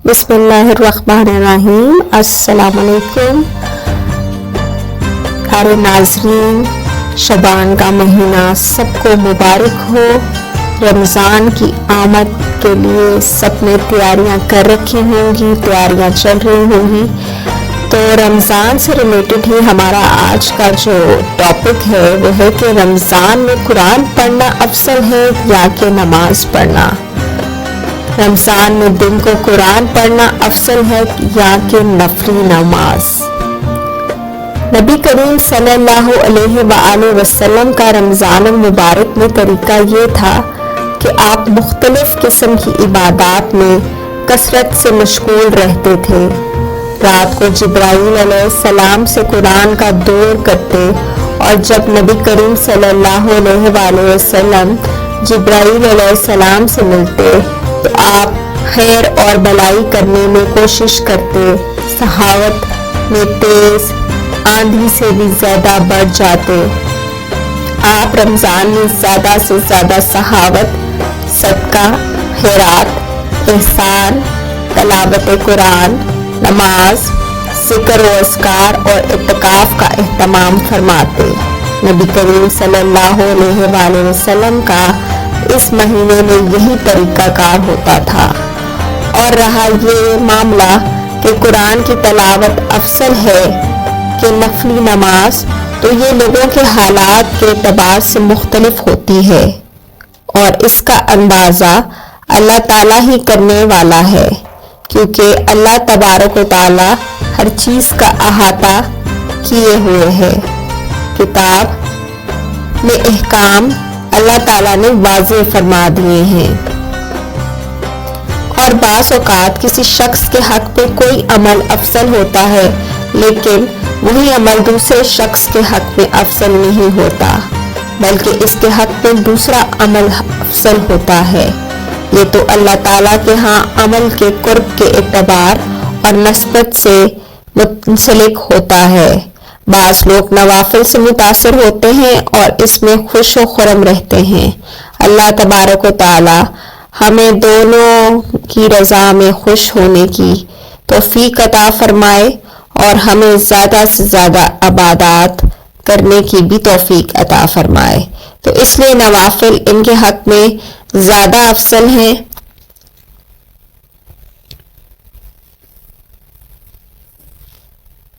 بسم اللہ الرحمن الرحیم۔ السلام علیکم پیارے ناظرین، شعبان کا مہینہ سب کو مبارک ہو۔ رمضان کی آمد کے لیے سب نے تیاریاں کر رکھی ہوں گی، تیاریاں چل رہی ہوں گی۔ تو رمضان سے ریلیٹڈ ہی ہمارا آج کا جو ٹاپک ہے وہ ہے کہ رمضان میں قرآن پڑھنا افضل ہے یا کہ نماز پڑھنا۔ رمضان میں دن کو قرآن پڑھنا افضل ہے یا کہ نفلی نماز۔ نبی کریم صلی اللہ علیہ وآلہ وسلم کا رمضان المبارک میں طریقہ یہ تھا کہ آپ مختلف قسم کی عبادات میں کثرت سے مشغول رہتے تھے۔ رات کو جبرائیل علیہ السلام سے قرآن کا دور کرتے، اور جب نبی کریم صلی اللہ علیہ وآلہ وسلم جبرائیل علیہ السلام سے ملتے تو آپ خیر اور بلائی کرنے میں کوشش کرتے، سخاوت میں تیز، آندھی سے بھی زیادہ بڑھ جاتے۔ آپ رمضان میں زیادہ سے زیادہ سخاوت، صدقہ، خیرات، احسان، تلاوت قرآن، نماز، ذکر و اذکار اور اعتکاف کا اہتمام فرماتے۔ نبی کریم صلی اللہ علیہ وآلہ وسلم کا اس مہینے میں یہی طریقہ کار ہوتا تھا۔ اور رہا یہ معاملہ کہ قرآن کی تلاوت افضل ہے کہ نفلی نماز، تو یہ لوگوں کے حالات کے اعتبار سے مختلف ہوتی ہے، اور اس کا اندازہ اللہ تعالیٰ ہی کرنے والا ہے، کیونکہ اللہ تبارک و تعالیٰ ہر چیز کا احاطہ کیے ہوئے ہے۔ کتاب میں احکام اللہ تعالیٰ نے واضح فرما دیے ہیں، اور بعض اوقات کسی شخص کے حق میں کوئی عمل افضل ہوتا ہے، لیکن وہی عمل دوسرے شخص کے حق میں افضل نہیں ہوتا، بلکہ اس کے حق میں دوسرا عمل افضل ہوتا ہے۔ یہ تو اللہ تعالیٰ کے ہاں عمل کے قرب کے اعتبار اور نسبت سے منسلک ہوتا ہے۔ بعض لوگ نوافل سے متاثر ہوتے ہیں اور اس میں خوش و خرم رہتے ہیں۔ اللہ تبارک و تعالی ہمیں دونوں کی رضا میں خوش ہونے کی توفیق عطا فرمائے، اور ہمیں زیادہ سے زیادہ عبادات کرنے کی بھی توفیق عطا فرمائے۔ تو اس لیے نوافل ان کے حق میں زیادہ افضل ہیں،